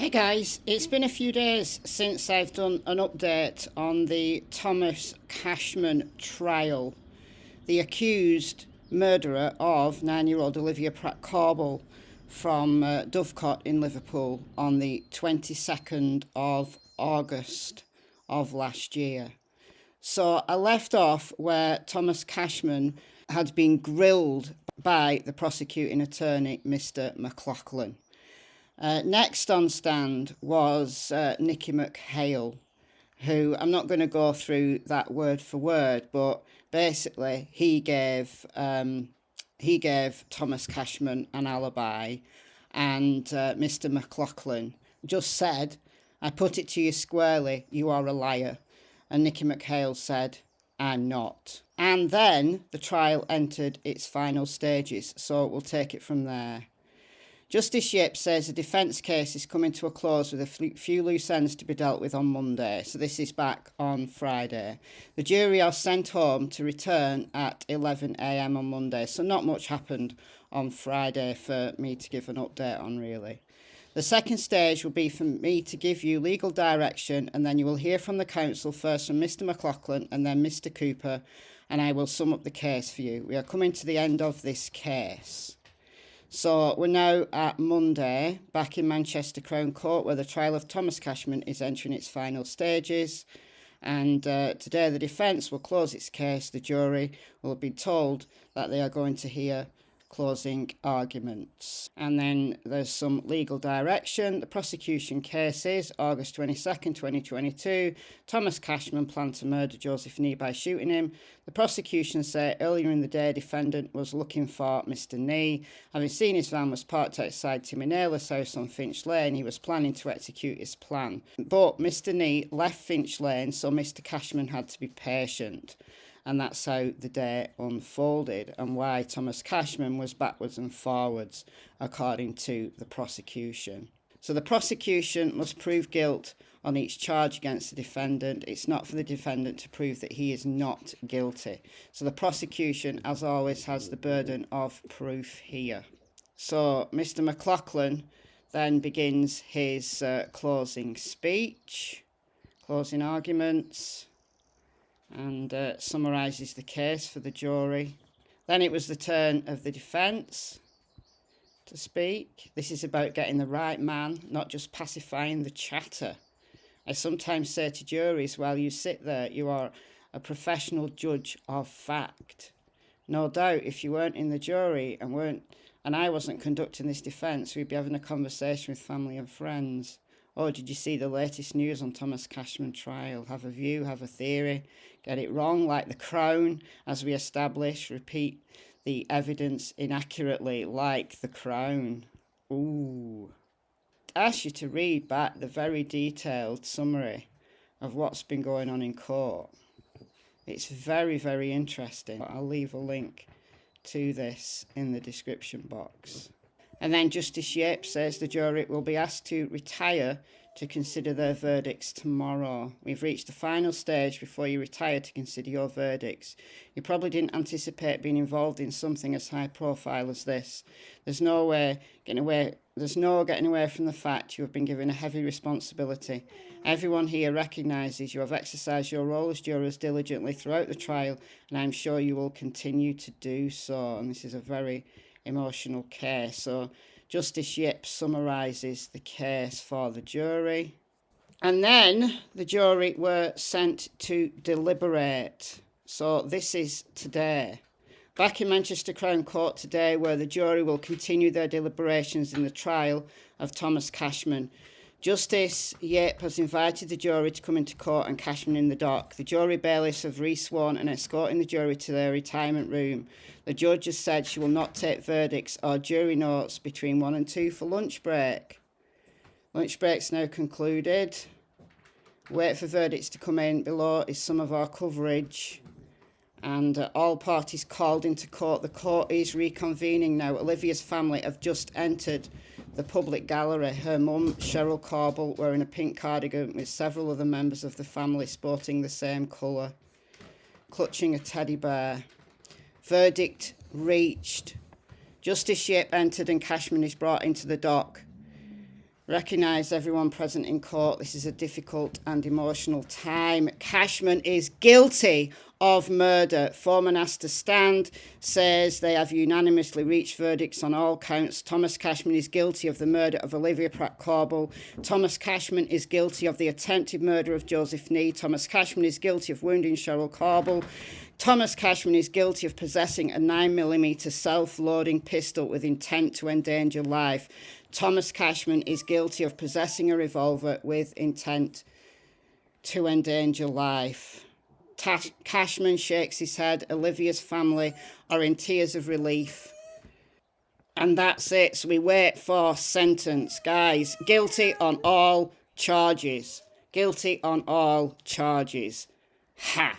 Hi guys, it's been a few days since I've done an update on the Thomas Cashman trial, the accused murderer of 9-year-old Olivia Pratt-Corbell from Dovecot in Liverpool on the 22nd of August of last year. So I left off where Thomas Cashman had been grilled by the prosecuting attorney, Mr. McLaughlin. Next on stand was Nicky McHale, who I'm not going to go through that word for word, but basically he gave Thomas Cashman an alibi, and Mr. McLaughlin just said, "I put it to you squarely, you are a liar," and Nicky McHale said, "I'm not." And then the trial entered its final stages, so we'll take it from there. Justice Yip says the defence case is coming to a close with a few loose ends to be dealt with on Monday. So this is back on Friday. The jury are sent home to return at 11 a.m. on Monday. So not much happened on Friday for me to give an update on, really. The second stage will be for me to give you legal direction, and then you will hear from the counsel, first from Mr. McLaughlin and then Mr. Cooper, and I will sum up the case for you. We are coming to the end of this case. So we're now at Monday, back in Manchester Crown Court, where the trial of Thomas Cashman is entering its final stages. And today the defence will close its case. The jury will be told that they are going to hear closing arguments. And then there's some legal direction. The prosecution case is August 22nd, 2022. Thomas Cashman planned to murder Joseph Nee by shooting him. The prosecution say earlier in the day, defendant was looking for Mr. Nee. Having seen his van was parked outside Timmy Naylor's house on Finch Lane, he was planning to execute his plan. But Mr. Nee left Finch Lane, so Mr. Cashman had to be patient. And that's how the day unfolded, and why Thomas Cashman was backwards and forwards, according to the prosecution. So the prosecution must prove guilt on each charge against the defendant. It's not for the defendant to prove that he is not guilty. So the prosecution, as always, has the burden of proof here. So Mr. McLaughlin then begins his closing speech, closing arguments, and summarises the case for the jury. Then it was the turn of the defence to speak. This is about getting the right man, not just pacifying the chatter. I sometimes say to juries, while you sit there, you are a professional judge of fact. No doubt, if you weren't in the jury and I wasn't conducting this defence, we'd be having a conversation with family and friends. Oh, did you see the latest news on Thomas Cashman trial? Have a view, have a theory, get it wrong like the Crown, as we establish, repeat the evidence inaccurately like the Crown. Ooh. I ask you to read back the very detailed summary of what's been going on in court. It's very, very interesting. I'll leave a link to this in the description box. And then Justice Yip says the jury will be asked to retire to consider their verdicts tomorrow. We've reached the final stage before you retire to consider your verdicts. You probably didn't anticipate being involved in something as high profile as this. There's no getting away from the fact you have been given a heavy responsibility. Everyone here recognises you have exercised your role as jurors diligently throughout the trial, and I'm sure you will continue to do so. And this is a very emotional case. So Justice Yip summarises the case for the jury. And then the jury were sent to deliberate. So this is today. Back in Manchester Crown Court today, where the jury will continue their deliberations in the trial of Thomas Cashman. Justice Yip has invited the jury to come into court and Cashman in the dock. The jury bailiffs have re-sworn and escorting the jury to their retirement room. The judge has said she will not take verdicts or jury notes between 1 and 2 for lunch break. Lunch break's now concluded. Wait for verdicts to come in. Below is some of our coverage. And all parties called into court. The court is reconvening now. Olivia's family have just entered the public gallery. Her mum, Cheryl Corbell, wearing a pink cardigan with several other members of the family sporting the same colour, clutching a teddy bear. Verdict reached. Justice Yip entered and Cashman is brought into the dock. Recognise everyone present in court. This is a difficult and emotional time. Cashman is guilty of murder. Foreman asked to stand, says they have unanimously reached verdicts on all counts. Thomas Cashman is guilty of the murder of Olivia Pratt-Corbell. Thomas Cashman is guilty of the attempted murder of Joseph Nee. Thomas Cashman is guilty of wounding Cheryl Corbell. Thomas Cashman is guilty of possessing a 9mm self-loading pistol with intent to endanger life. Thomas Cashman is guilty of possessing a revolver with intent to endanger life. Cashman shakes his head. Olivia's family are in tears of relief. And that's it. So we wait for sentence. Guys, guilty on all charges. Guilty on all charges. Ha!